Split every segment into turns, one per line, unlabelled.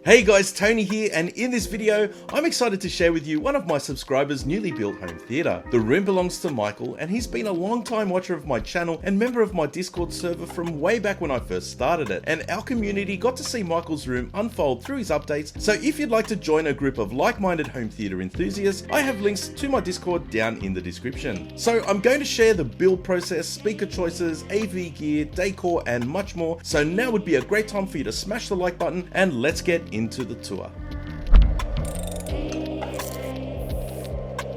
Hey guys, Tony here, and in this video, I'm excited to share with you one of my subscribers' newly built home theatre. The room belongs to Mikal, and he's been a long time watcher of my channel and member of my Discord server from way back when I first started it, and our community got to see Mikal's room unfold through his updates. So if you'd like to join a group of like-minded home theatre enthusiasts, I have links to my Discord down in the description. So I'm going to share the build process, speaker choices, AV gear, decor, and much more. So now would be a great time for you to smash the like button, and let's get into the tour.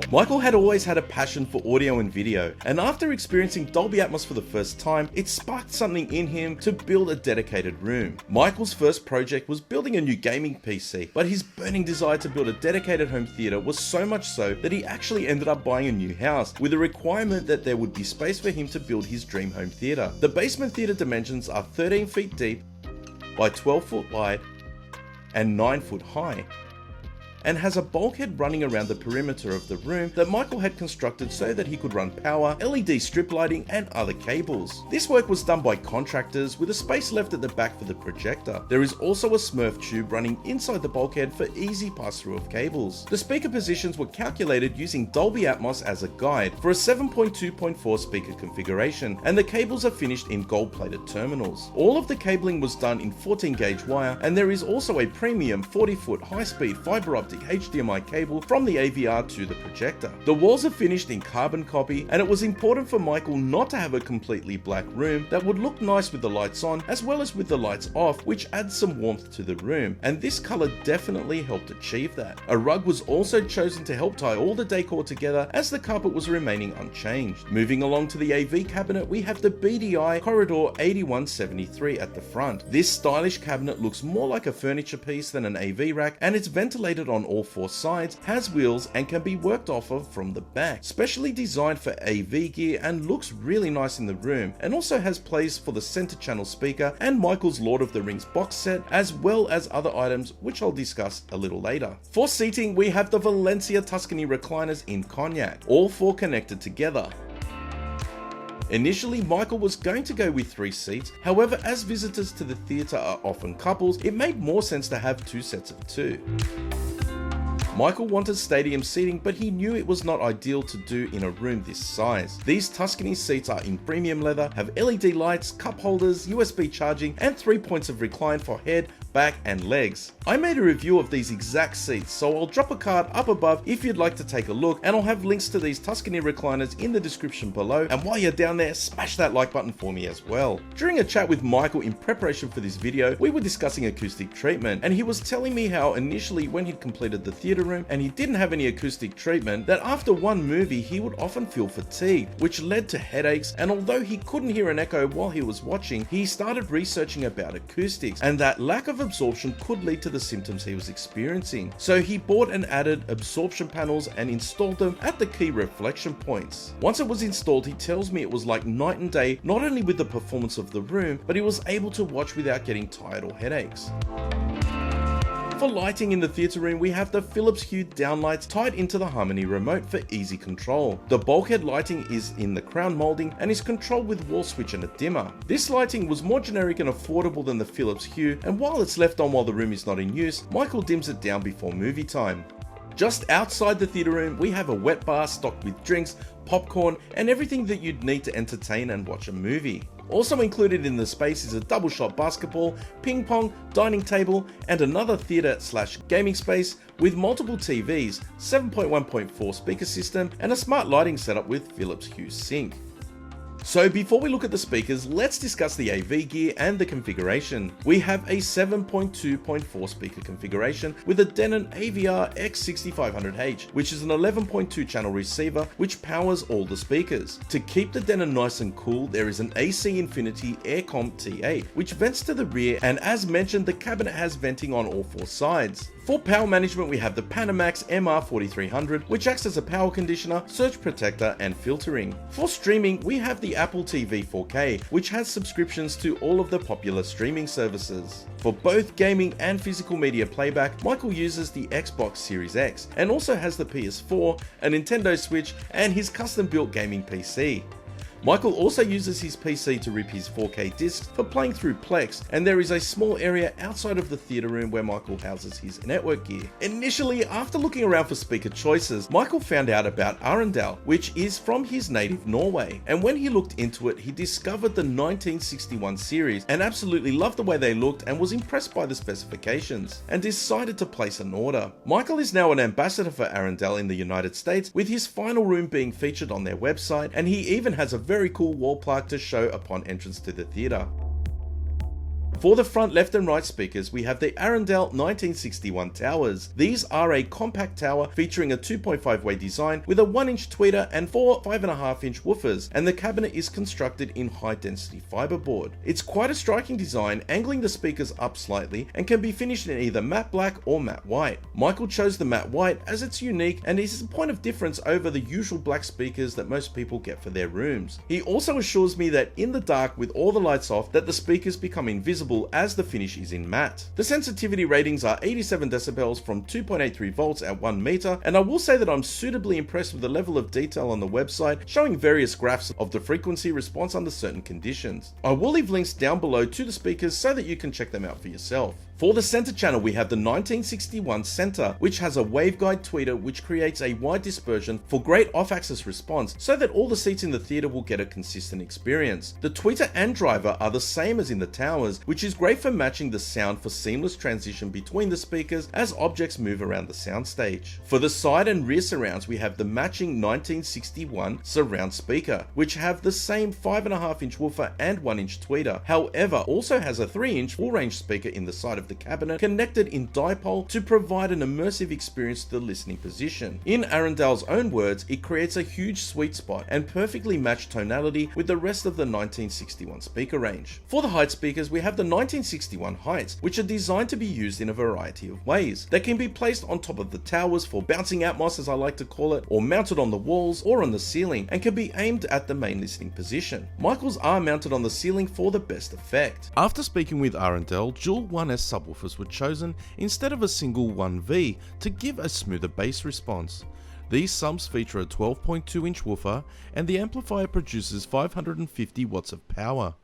Mikal had always had a passion for audio and video, and after experiencing Dolby Atmos for the first time, it sparked something in him to build a dedicated room. Mikal's first project was building a new gaming PC, but his burning desire to build a dedicated home theatre was so much so that he actually ended up buying a new house, with a requirement that there would be space for him to build his dream home theatre. The basement theatre dimensions are 13 feet deep by 12 foot wide and 9 foot high, and has a bulkhead running around the perimeter of the room that Mikal had constructed so that he could run power, LED strip lighting, and other cables. This work was done by contractors with a space left at the back for the projector. There is also a Smurf tube running inside the bulkhead for easy pass-through of cables. The speaker positions were calculated using Dolby Atmos as a guide for a 7.2.4 speaker configuration, and the cables are finished in gold-plated terminals. All of the cabling was done in 14 gauge wire, and there is also a premium 40-foot high-speed fiber optic HDMI cable from the AVR to the projector. The walls are finished in carbon copy, and it was important for Mikal not to have a completely black room that would look nice with the lights on as well as with the lights off, which adds some warmth to the room, and this color definitely helped achieve that. A rug was also chosen to help tie all the decor together, as the carpet was remaining unchanged. Moving along to the AV cabinet, we have the BDI Corridor 8173 at the front. This stylish cabinet looks more like a furniture piece than an AV rack, and it's ventilated on all four sides, has wheels, and can be worked off of from the back. Specially designed for AV gear and looks really nice in the room, and also has place for the center channel speaker and Mikal's Lord of the Rings box set, as well as other items which I'll discuss a little later. For seating, we have the Valencia Tuscany recliners in cognac, all four connected together. Initially, Mikal was going to go with 3 seats, however, as visitors to the theatre are often couples, it made more sense to have 2 sets of 2. Mikal wanted stadium seating, but he knew it was not ideal to do in a room this size. These Tuscany seats are in premium leather, have LED lights, cup holders, USB charging, and 3 points of recline for head, back, and legs. I made a review of these exact seats, so I'll drop a card up above if you'd like to take a look, and I'll have links to these Tuscany recliners in the description below, and while you're down there, smash that like button for me as well. During a chat with Mikal in preparation for this video, we were discussing acoustic treatment, and he was telling me how initially when he'd completed the theatre room and he didn't have any acoustic treatment, that after one movie he would often feel fatigued, which led to headaches, and although he couldn't hear an echo while he was watching, he started researching about acoustics, and that lack of absorption could lead to the symptoms he was experiencing. So he bought and added absorption panels and installed them at the key reflection points. Once it was installed, he tells me it was like night and day, not only with the performance of the room, but he was able to watch without getting tired or headaches. For lighting in the theatre room, we have the Philips Hue downlights tied into the Harmony remote for easy control. The bulkhead lighting is in the crown moulding and is controlled with wall switch and a dimmer. This lighting was more generic and affordable than the Philips Hue, and while it's left on while the room is not in use, Mikal dims it down before movie time. Just outside the theatre room, we have a wet bar stocked with drinks, popcorn, and everything that you'd need to entertain and watch a movie. Also included in the space is a double shot basketball, ping pong, dining table, and another theatre/gaming space with multiple TVs, 7.1.4 speaker system, and a smart lighting setup with Philips Hue sync. So before we look at the speakers, let's discuss the AV gear and the configuration. We have a 7.2.4 speaker configuration with a Denon AVR X6500H, which is an 11.2 channel receiver which powers all the speakers. To keep the Denon nice and cool, there is an AC Infinity Aircom T8, which vents to the rear, and as mentioned, the cabinet has venting on all 4 sides. For power management, we have the Panamax MR4300, which acts as a power conditioner, surge protector, and filtering. For streaming, we have the Apple TV 4K, which has subscriptions to all of the popular streaming services. For both gaming and physical media playback, Mikal uses the Xbox Series X, and also has the PS4, a Nintendo Switch, and his custom-built gaming PC. Michael also uses his PC to rip his 4K discs for playing through Plex, and there is a small area outside of the theatre room where Michael houses his network gear. Initially, after looking around for speaker choices, Michael found out about Arendal, which is from his native Norway, and when he looked into it, he discovered the 1961 series and absolutely loved the way they looked and was impressed by the specifications, and decided to place an order. Michael is now an ambassador for Arendal in the United States, with his final room being featured on their website, and he even has a very cool wall plaque to show upon entrance to the theatre. For the front left and right speakers, we have the Arendal 1961 towers. These are a compact tower featuring a 2.5 way design with a 1-inch tweeter and 4 5.5-inch woofers, and the cabinet is constructed in high density fiberboard. It's quite a striking design, angling the speakers up slightly, and can be finished in either matte black or matte white. Michael chose the matte white as it's unique and is a point of difference over the usual black speakers that most people get for their rooms. He also assures me that in the dark with all the lights off, that the speakers become invisible as the finish is in matte. The sensitivity ratings are 87 decibels from 2.83 volts at 1 meter, and I will say that I'm suitably impressed with the level of detail on the website, showing various graphs of the frequency response under certain conditions. I will leave links down below to the speakers so that you can check them out for yourself. For the center channel, we have the 1961 center, which has a waveguide tweeter which creates a wide dispersion for great off-axis response so that all the seats in the theater will get a consistent experience. The tweeter and driver are the same as in the towers, which is great for matching the sound for seamless transition between the speakers as objects move around the soundstage. For the side and rear surrounds, we have the matching 1961 surround speaker, which have the same 5.5-inch woofer and 1-inch tweeter, however also has a 3-inch full range speaker in the side of the cabinet connected in dipole to provide an immersive experience to the listening position. In Arendal's own words, it creates a huge sweet spot and perfectly matched tonality with the rest of the 1961 speaker range. For the height speakers, we have the 1961 heights, which are designed to be used in a variety of ways. They can be placed on top of the towers for bouncing atmos, as I like to call it, or mounted on the walls or on the ceiling, and can be aimed at the main listening position. Michael's are mounted on the ceiling for the best effect. After speaking with Arendal, dual 1S subwoofers were chosen instead of a single 1V to give a smoother bass response. These subs feature a 12.2-inch woofer, and the amplifier produces 550 watts of power.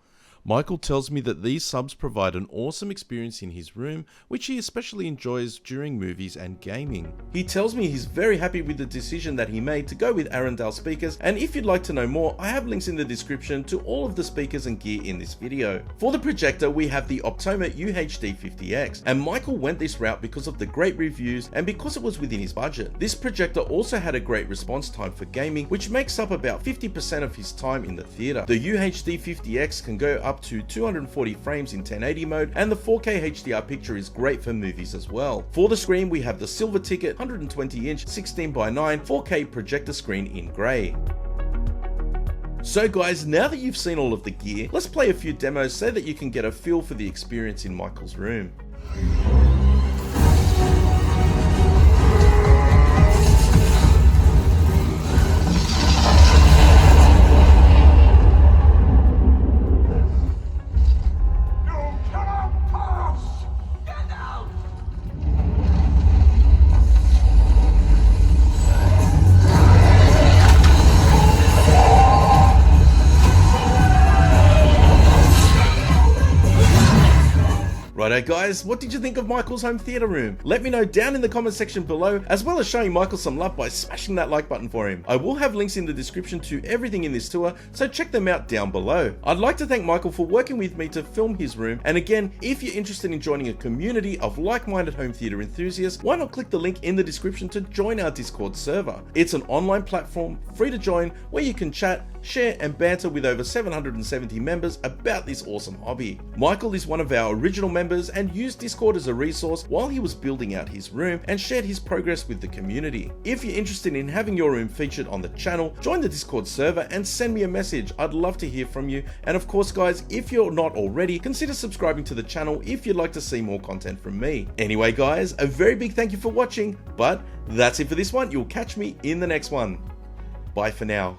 Michael tells me that these subs provide an awesome experience in his room, which he especially enjoys during movies and gaming. He tells me he's very happy with the decision that he made to go with Arendal speakers, and if you'd like to know more, I have links in the description to all of the speakers and gear in this video. For the projector, we have the Optoma UHD50X, and Michael went this route because of the great reviews and because it was within his budget. This projector also had a great response time for gaming, which makes up about 50% of his time in the theater. The UHD50X can go up to 240 frames in 1080 mode, and the 4K HDR picture is great for movies as well. For the screen, we have the silver ticket 120-inch 16:9 4K projector screen in grey. So guys, now that you've seen all of the gear, let's play a few demos so that you can get a feel for the experience in Michael's room. Righto guys, what did you think of Michael's home theatre room? Let me know down in the comment section below, as well as showing Michael some love by smashing that like button for him. I will have links in the description to everything in this tour, so check them out down below. I'd like to thank Michael for working with me to film his room, and again, if you're interested in joining a community of like-minded home theatre enthusiasts, why not click the link in the description to join our Discord server. It's an online platform, free to join, where you can chat, share and banter with over 770 members about this awesome hobby. Michael is one of our original members and used Discord as a resource while he was building out his room and shared his progress with the community. If you're interested in having your room featured on the channel, join the Discord server and send me a message. I'd love to hear from you. And of course guys, if you're not already, consider subscribing to the channel if you'd like to see more content from me. Anyway guys, a very big thank you for watching, but that's it for this one. You'll catch me in the next one. Bye for now.